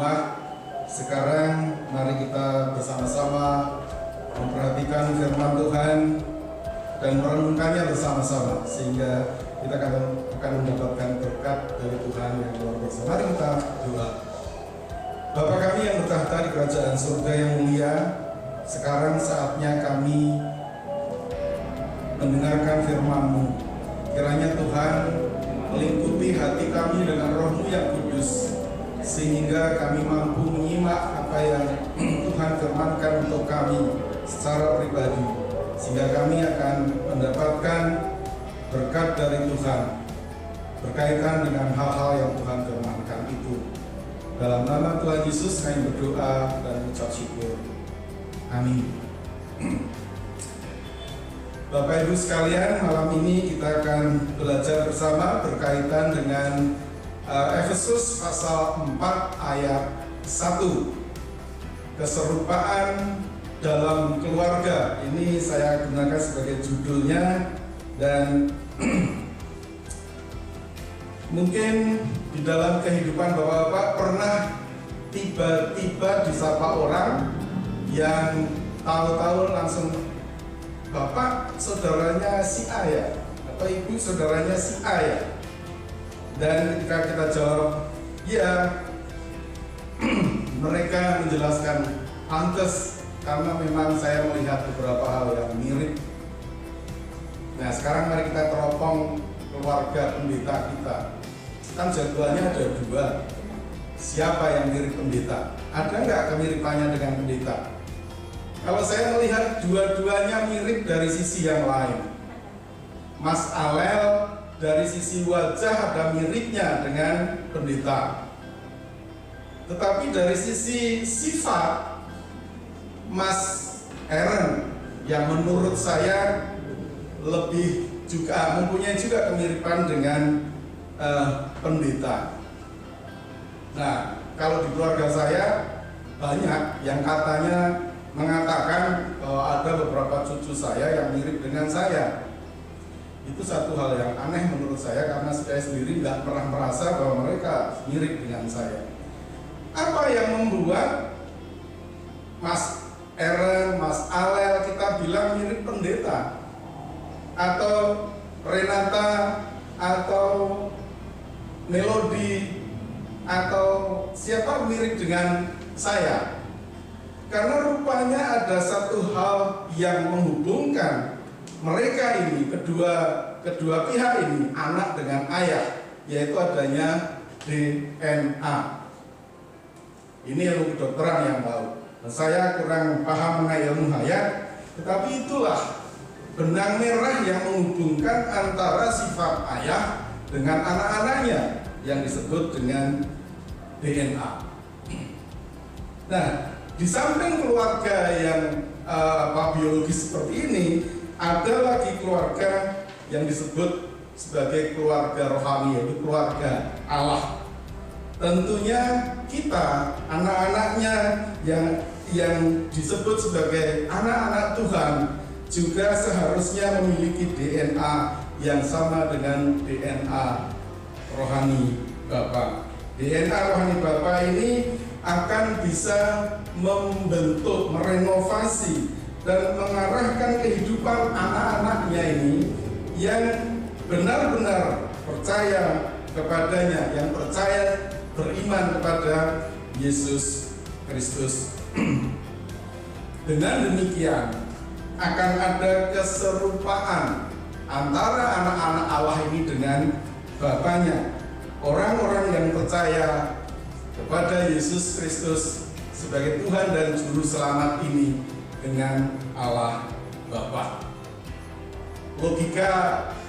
rumah. Sekarang mari kita bersama-sama memperhatikan firman Tuhan dan merenungkannya bersama-sama, sehingga kita akan mendapatkan berkat dari Tuhan yang luar biasa. Mari kita doa. Bapa kami yang bertahta di kerajaan surga yang mulia, sekarang saatnya kami mendengarkan firman-Mu. Kiranya Tuhan melingkupi hati kami dengan Roh-Mu yang kudus, sehingga kami mampu menyimak apa yang Tuhan firmankan untuk kami secara pribadi, sehingga kami akan mendapatkan berkat dari Tuhan berkaitan dengan hal-hal yang Tuhan firmankan itu. Dalam nama Tuhan Yesus kami berdoa dan mengucap syukur. Amin. Bapak Ibu sekalian, malam ini kita akan belajar bersama berkaitan dengan Efesus pasal 4 ayat 1. Keserupaan dalam keluarga. Ini saya gunakan sebagai judulnya, dan mungkin di dalam kehidupan Bapak-bapak pernah tiba-tiba disapa orang yang tahu-tahu langsung, Bapak saudaranya si A ya, atau Ibu saudaranya si A ya. Dan ketika kita jawab ya, mereka menjelaskan pantes karena memang saya melihat beberapa hal yang mirip. Nah, sekarang mari kita teropong keluarga pendeta kita. Kan jadwalnya ada dua. Siapa yang mirip pendeta? Ada nggak kemiripannya dengan pendeta? Kalau saya melihat dua-duanya mirip dari sisi yang lain. Mas Alel dari sisi wajah ada miripnya dengan pendeta. Tetapi dari sisi sifat, Mas Aaron yang menurut saya lebih juga mempunyai juga kemiripan dengan pendeta. Nah, kalau di keluarga saya banyak yang katanya mengatakan ada beberapa cucu saya yang mirip dengan saya. Itu satu hal yang aneh menurut saya, karena saya sendiri nggak pernah merasa bahwa mereka mirip dengan saya. Apa yang membuat Mas Aaron, Mas Alel kita bilang mirip pendeta? Atau Renata, atau Melody, atau siapa mirip dengan saya? Karena rupanya ada satu hal yang menghubungkan mereka ini, kedua pihak ini, anak dengan ayah, yaitu adanya DNA. Ini ilmu kedokteran yang tahu. Dan saya kurang paham mengenai ilmu hayat, tetapi itulah benang merah yang menghubungkan antara sifat ayah dengan anak-anaknya yang disebut dengan DNA. Nah, di samping keluarga yang biologis seperti ini, ada lagi keluarga yang disebut sebagai keluarga rohani, yaitu keluarga Allah. Tentunya kita, anak-anaknya yang disebut sebagai anak-anak Tuhan, juga seharusnya memiliki DNA yang sama dengan DNA rohani Bapa. DNA rohani Bapa ini akan bisa membentuk, merenovasi, dan mengarahkan kehidupan anak-anaknya ini yang benar-benar percaya kepadanya, yang percaya beriman kepada Yesus Kristus. Dengan demikian akan ada keserupaan antara anak-anak Allah ini dengan Bapaknya. Orang-orang yang percaya kepada Yesus Kristus sebagai Tuhan dan Juru Selamat ini dengan Allah Bapa. Logika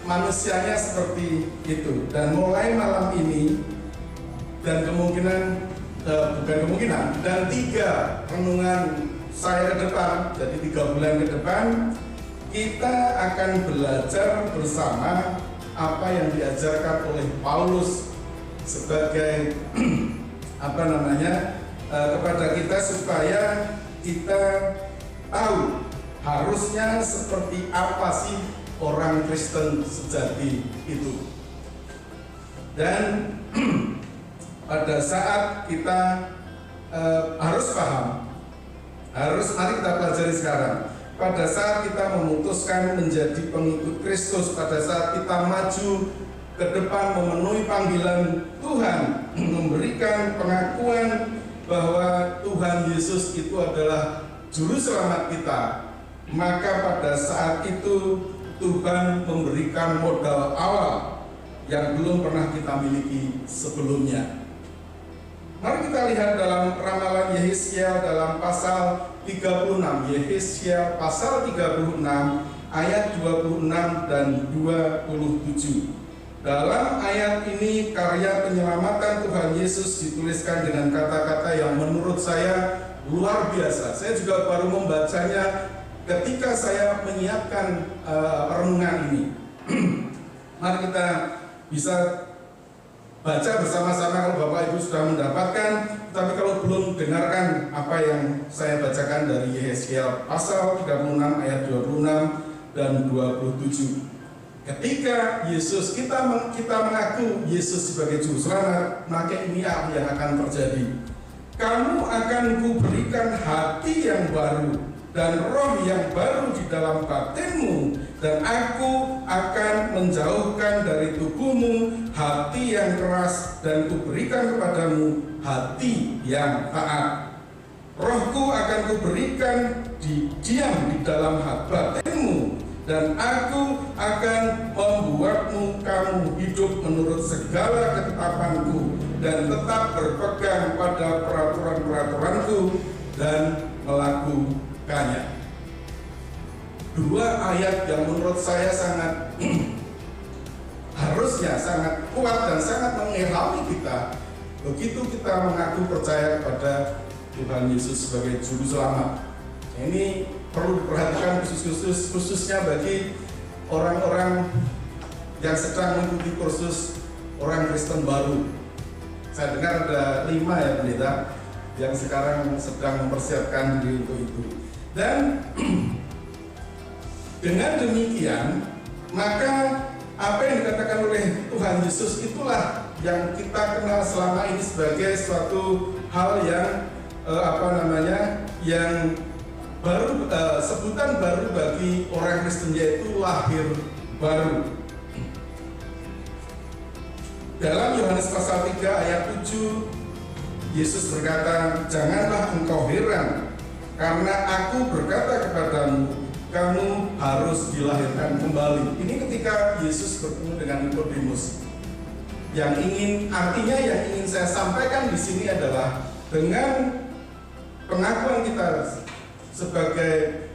manusianya seperti itu. Dan mulai malam ini, dan dan 3 renungan saya ke depan, jadi 3 bulan ke depan, kita akan belajar bersama apa yang diajarkan oleh Paulus sebagai kepada kita, supaya kita tahu harusnya seperti apa sih orang Kristen sejati itu. Dan pada saat kita harus paham, mari kita pelajari sekarang. Pada saat kita memutuskan menjadi pengikut Kristus, pada saat kita maju ke depan memenuhi panggilan Tuhan, memberikan pengakuan bahwa Tuhan Yesus itu adalah juru selamat kita, maka pada saat itu Tuhan memberikan modal awal yang belum pernah kita miliki sebelumnya. Mari kita lihat dalam ramalan Yehezkiel dalam pasal 36, Yehezkiel pasal 36 ayat 26 dan 27. Dalam ayat ini karya penyelamatan Tuhan Yesus dituliskan dengan kata-kata yang menurut saya luar biasa. Saya juga baru membacanya ketika saya menyiapkan renungan ini. Mari kita bisa baca bersama-sama kalau Bapak Ibu sudah mendapatkan, tapi kalau belum, dengarkan apa yang saya bacakan dari Yehezkiel pasal 36 ayat 26 dan 27. Ketika Yesus kita mengaku Yesus sebagai juru selamat, maka ini yang akan terjadi. Kamu akan kuberikan hati yang baru dan roh yang baru di dalam batinmu, dan aku akan menjauhkan dari tubuhmu hati yang keras dan kuberikan kepadamu hati yang taat. Rohku akan kuberikan diam di dalam batinmu, dan aku akan membuatmu kamu hidup menurut segala ketetapanku dan tetap berpegang pada peraturan-peraturanku dan melakukannya. Dua ayat yang menurut saya sangat harusnya sangat kuat dan sangat mengilhami kita begitu kita mengaku percaya kepada Tuhan Yesus sebagai juru selamat. Ini perlu diperhatikan khususnya bagi orang-orang yang sedang mengikuti kursus orang Kristen baru. Saya dengar ada 5 ya pendeta yang sekarang sedang mempersiapkan diri untuk itu. Dan dengan demikian, maka apa yang dikatakan oleh Tuhan Yesus itulah yang kita kenal selama ini sebagai suatu hal yang yang baru, sebutan baru bagi orang Kristen, yaitu lahir baru. Dalam Yohanes pasal 3 ayat 7, Yesus berkata, "Janganlah engkau heran, karena aku berkata kepadamu, kamu harus dilahirkan kembali." Ini ketika Yesus bertemu dengan Nikodemus. Yang ingin saya sampaikan di sini adalah dengan pengakuan kita sebagai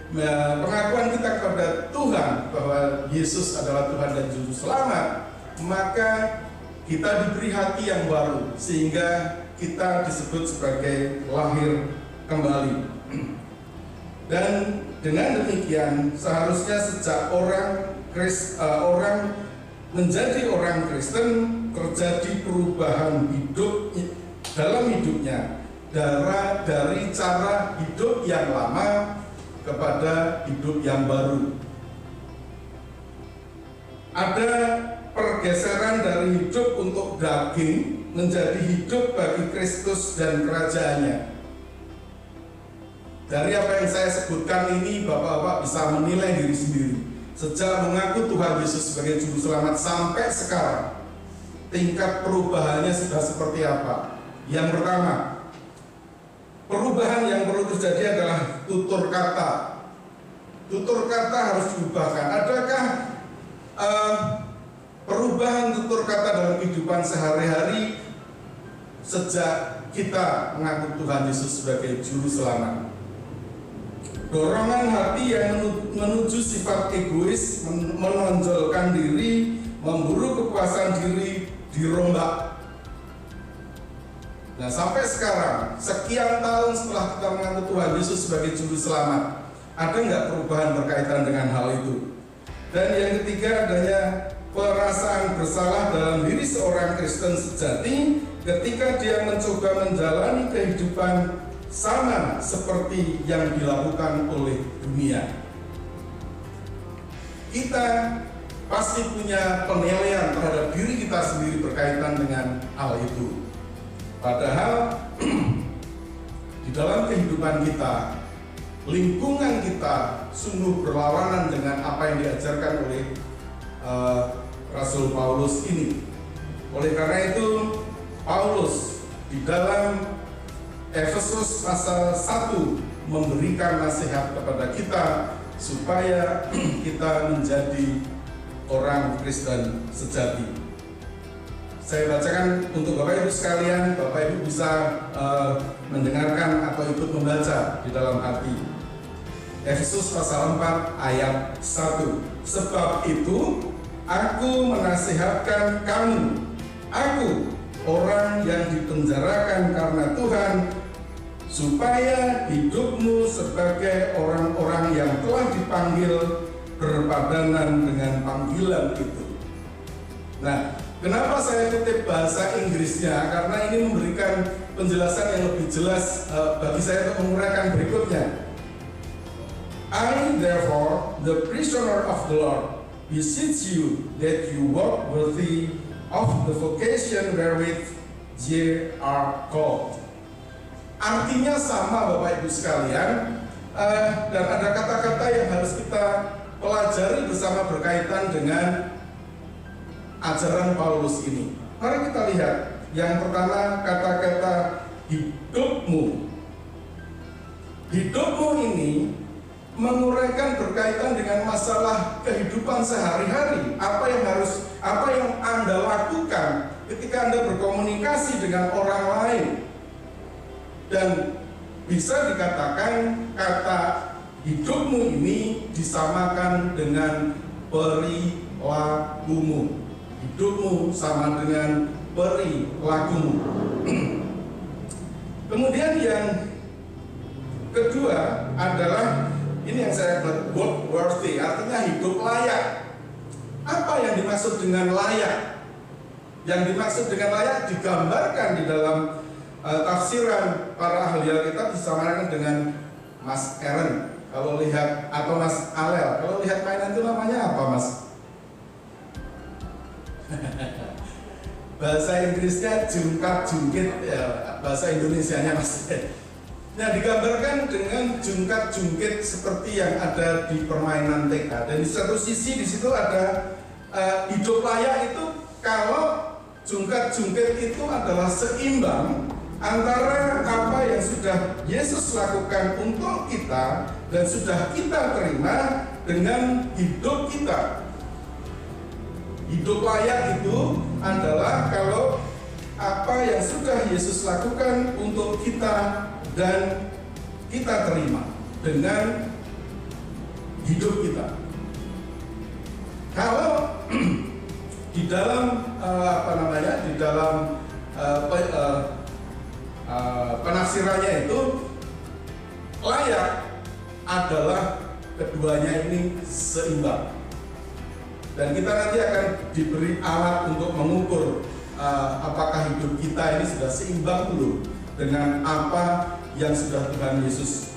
pengakuan kita kepada Tuhan bahwa Yesus adalah Tuhan dan Juru Selamat, maka kita diberi hati yang baru sehingga kita disebut sebagai lahir kembali. Dan dengan demikian seharusnya sejak orang menjadi orang Kristen terjadi perubahan hidup dalam hidupnya dari cara hidup yang lama kepada hidup yang baru. Ada pergeseran dari hidup untuk daging menjadi hidup bagi Kristus dan kerajaannya. Dari apa yang saya sebutkan ini, Bapak-bapak bisa menilai diri sendiri. Sejak mengaku Tuhan Yesus sebagai Juru Selamat sampai sekarang, tingkat perubahannya sudah seperti apa? Yang pertama, perubahan yang perlu terjadi adalah tutur kata. Tutur kata harus diubahkan. Adakah perubahan tutur kata dalam kehidupan sehari-hari sejak kita mengaku Tuhan Yesus sebagai Juru Selamat? Dorongan hati yang menuju sifat egois, menonjolkan diri, memburu kepuasan diri dirombak. Nah, sampai sekarang, sekian tahun setelah kita mengaku Tuhan Yesus sebagai Juru Selamat, ada nggak perubahan berkaitan dengan hal itu? Dan yang ketiga, adanya perasaan bersalah dalam diri seorang Kristen sejati ketika dia mencoba menjalani kehidupan sama seperti yang dilakukan oleh dunia. Kita pasti punya penilaian terhadap diri kita sendiri berkaitan dengan hal itu. Padahal kehidupan kita, lingkungan kita sungguh berlawanan dengan apa yang diajarkan oleh Rasul Paulus ini. Oleh karena itu, Paulus di dalam Efesus pasal 1 memberikan nasihat kepada kita supaya kita menjadi orang Kristen sejati. Saya bacakan untuk Bapak Ibu sekalian, Bapak Ibu bisa mendengarkan atau ikut membaca di dalam hati. Efesus pasal 4 ayat 1. Sebab itu aku menasihatkan kamu, aku orang yang dipenjarakan karena Tuhan, supaya hidupmu sebagai orang-orang yang telah dipanggil berpadanan dengan panggilan itu. Nah, kenapa saya kutip bahasa Inggrisnya? Karena ini memberikan penjelasan yang lebih jelas bagi saya untuk menguraikan berikutnya. I therefore, the prisoner of the Lord, beseech you that you walk worthy of the vocation wherewith ye are called. Artinya sama Bapak Ibu sekalian, dan ada kata-kata yang harus kita pelajari bersama berkaitan dengan ajaran Paulus ini. Mari kita lihat. Yang pertama, kata-kata hidupmu. Hidupmu ini menguraikan berkaitan dengan masalah kehidupan sehari-hari. Apa yang Anda lakukan ketika Anda berkomunikasi dengan orang lain. Dan bisa dikatakan kata hidupmu ini disamakan dengan perilakumu. Hidupmu sama dengan perilakumu. Kemudian yang kedua adalah ini yang saya buat worthy, artinya hidup layak. Apa yang dimaksud dengan layak? Yang dimaksud dengan layak digambarkan di dalam tafsiran para ahli Alkitab disamakan dengan Mas Aaron. Kalau lihat, atau Mas Alel, kalau lihat mainan itu namanya apa, Mas? Bahasa Inggrisnya jungkat-jungkit, ya, bahasa Indonesianya Mas. Nah, digambarkan dengan jungkat-jungkit seperti yang ada di permainan TK. Dan di satu sisi di situ ada hidup layak itu kalau jungkat-jungkit itu adalah seimbang antara apa yang sudah Yesus lakukan untuk kita dan sudah kita terima dengan hidup kita. Hidup layak itu adalah kalau apa yang sudah Yesus lakukan untuk kita dan kita terima dengan hidup kita. Kalau di dalam di dalam penafsirannya itu layak adalah keduanya ini seimbang. Dan kita nanti akan diberi alat untuk mengukur apakah hidup kita ini sudah seimbang belum dengan apa yang sudah Tuhan Yesus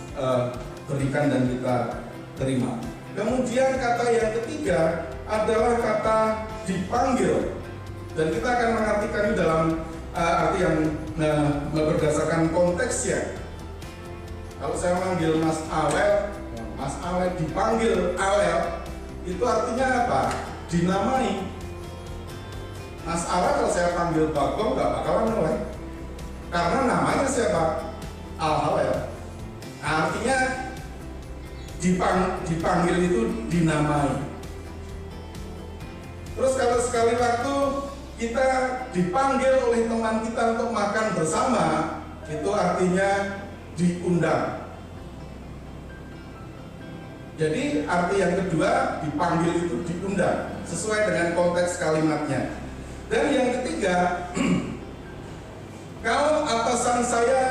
berikan dan kita terima. Kemudian kata yang ketiga adalah kata dipanggil, dan kita akan mengartikan dalam arti yang berdasarkan konteksnya. Kalau saya manggil Mas Alel dipanggil Alel, itu artinya apa? Dinamai. Mas Alel kalau saya panggil Bagong nggak bakalan melek, karena namanya siapa? Al-Halel. Artinya dipanggil itu dinamai. Terus kalau sekali waktu kita dipanggil oleh teman kita untuk makan bersama, itu artinya diundang. Jadi arti yang kedua, dipanggil itu diundang, sesuai dengan konteks kalimatnya. Dan yang ketiga, kalau atasan saya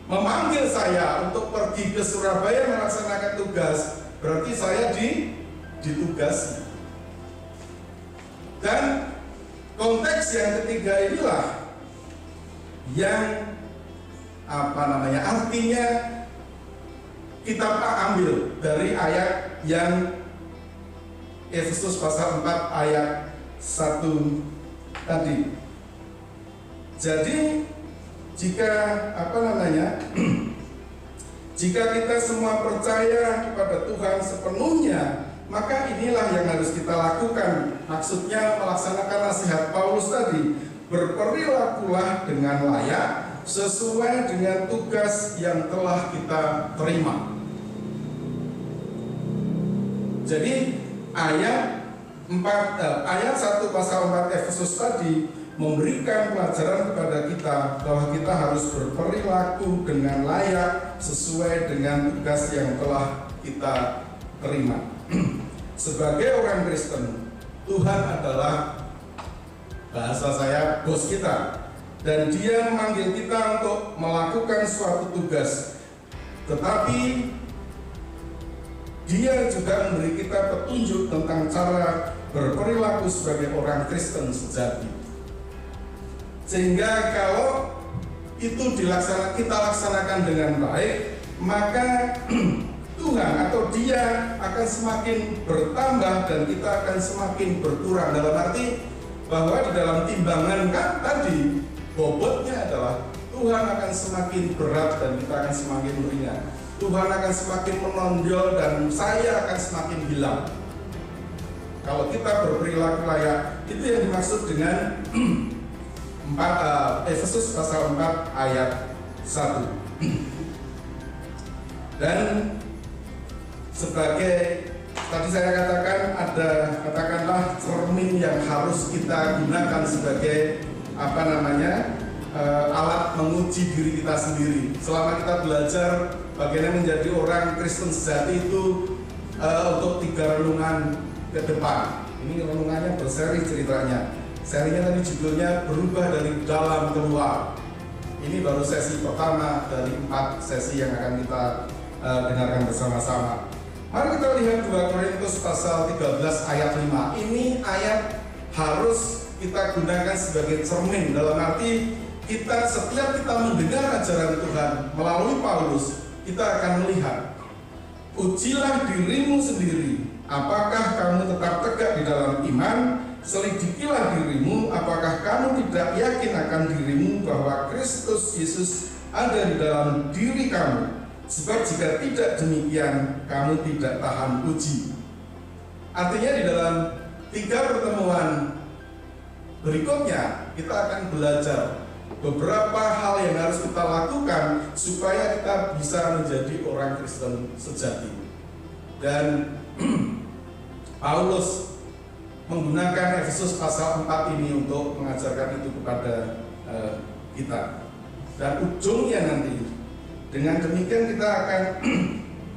memanggil saya untuk pergi ke Surabaya melaksanakan tugas, berarti saya ditugasi. Dan konteks yang ketiga inilah yang artinya kita ambil dari ayat yang Efesus pasal 4 ayat 1 tadi. Jadi jika Jika kita semua percaya kepada Tuhan sepenuhnya, maka inilah yang harus kita lakukan. Maksudnya melaksanakan nasihat Paulus tadi, berperilakulah dengan layak sesuai dengan tugas yang telah kita terima. Jadi ayat 1 pasal 4 Efesus tadi memberikan pelajaran kepada kita bahwa kita harus berperilaku dengan layak sesuai dengan tugas yang telah kita terima. Sebagai orang Kristen, Tuhan adalah, bahasa saya, bos kita, dan Dia memanggil kita untuk melakukan suatu tugas. Tetapi Dia juga memberi kita petunjuk tentang cara berperilaku sebagai orang Kristen sejati. Sehingga kalau itu kita laksanakan dengan baik, maka Tuhan atau Dia akan semakin bertambah dan kita akan semakin berkurang. Dalam arti bahwa di dalam timbangan kan tadi bobotnya adalah Tuhan akan semakin berat dan kita akan semakin ringan. Tuhan akan semakin menonjol dan saya akan semakin hilang. Kalau kita berperilaku layak, itu yang dimaksud dengan Efesus pasal 4 ayat 1. Dan sebagai tadi saya katakan ada katakanlah cermin yang harus kita gunakan sebagai alat menguji diri kita sendiri. Selama kita belajar bagaimana menjadi orang Kristen sejati itu untuk 3 renungan ke depan. Ini renungannya berseri ceritanya. Serinya tadi judulnya berubah dari dalam keluar. Ini baru sesi pertama dari 4 sesi yang akan kita dengarkan bersama-sama. Mari kita lihat 2 Korintus pasal 13 ayat 5. Ini ayat harus kita gunakan sebagai cermin, dalam arti setiap kita mendengar ajaran Tuhan melalui Paulus, kita akan melihat, ujilah dirimu sendiri, apakah kamu tetap tegak di dalam iman, selidikilah dirimu, apakah kamu tidak yakin akan dirimu bahwa Kristus Yesus ada di dalam diri kamu, sebab jika tidak demikian, kamu tidak tahan uji. Artinya di dalam 3 pertemuan berikutnya, kita akan belajar beberapa hal yang harus kita lakukan supaya kita bisa menjadi orang Kristen sejati. Dan Paulus menggunakan Efesus pasal 4 ini untuk mengajarkan itu kepada kita. Dan ujungnya nanti, dengan demikian kita akan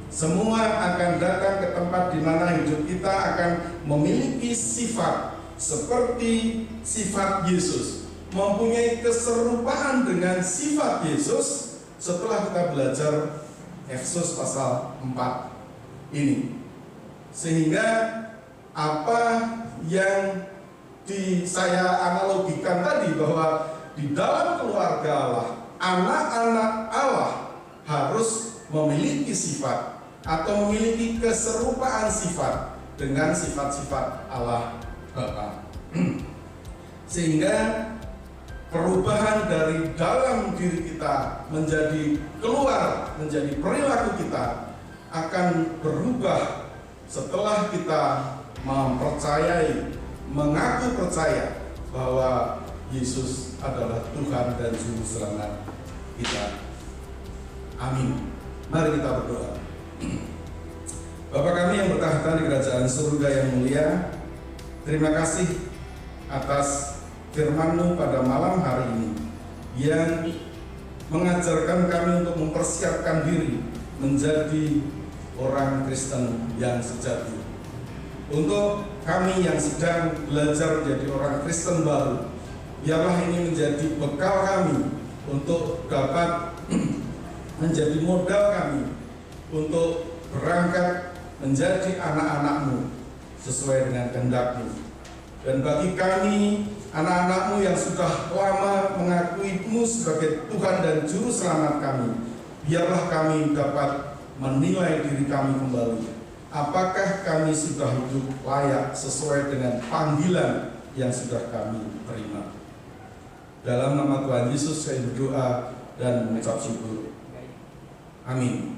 semua akan datang ke tempat di mana hidup kita akan memiliki sifat seperti sifat Yesus, mempunyai keserupaan dengan sifat Yesus setelah kita belajar Efesus pasal 4 ini. Sehingga apa yang saya analogikan tadi, bahwa di dalam keluarga Allah, anak-anak Allah harus memiliki sifat atau memiliki keserupaan sifat dengan sifat-sifat Allah Bapa. Sehingga perubahan dari dalam diri kita menjadi keluar, menjadi perilaku kita akan berubah setelah kita mempercayai, mengaku percaya bahwa Yesus adalah Tuhan dan Juru Selamat kita. Amin. Mari kita berdoa. Bapa kami yang bertahta di kerajaan surga yang mulia, terima kasih atas firman-Mu pada malam hari ini yang mengajarkan kami untuk mempersiapkan diri menjadi orang Kristen yang sejati. Untuk kami yang sedang belajar menjadi orang Kristen baru, biarlah ini menjadi bekal kami untuk dapat menjadi modal kami untuk berangkat menjadi anak-anak-Mu sesuai dengan kehendak-Mu. Dan bagi kami, anak-anak-Mu yang sudah lama mengakui-Mu sebagai Tuhan dan Juru Selamat kami, biarlah kami dapat menilai diri kami kembali. Apakah kami sudah hidup layak sesuai dengan panggilan yang sudah kami terima? Dalam nama Tuhan Yesus saya berdoa dan mengucap syukur. Amin.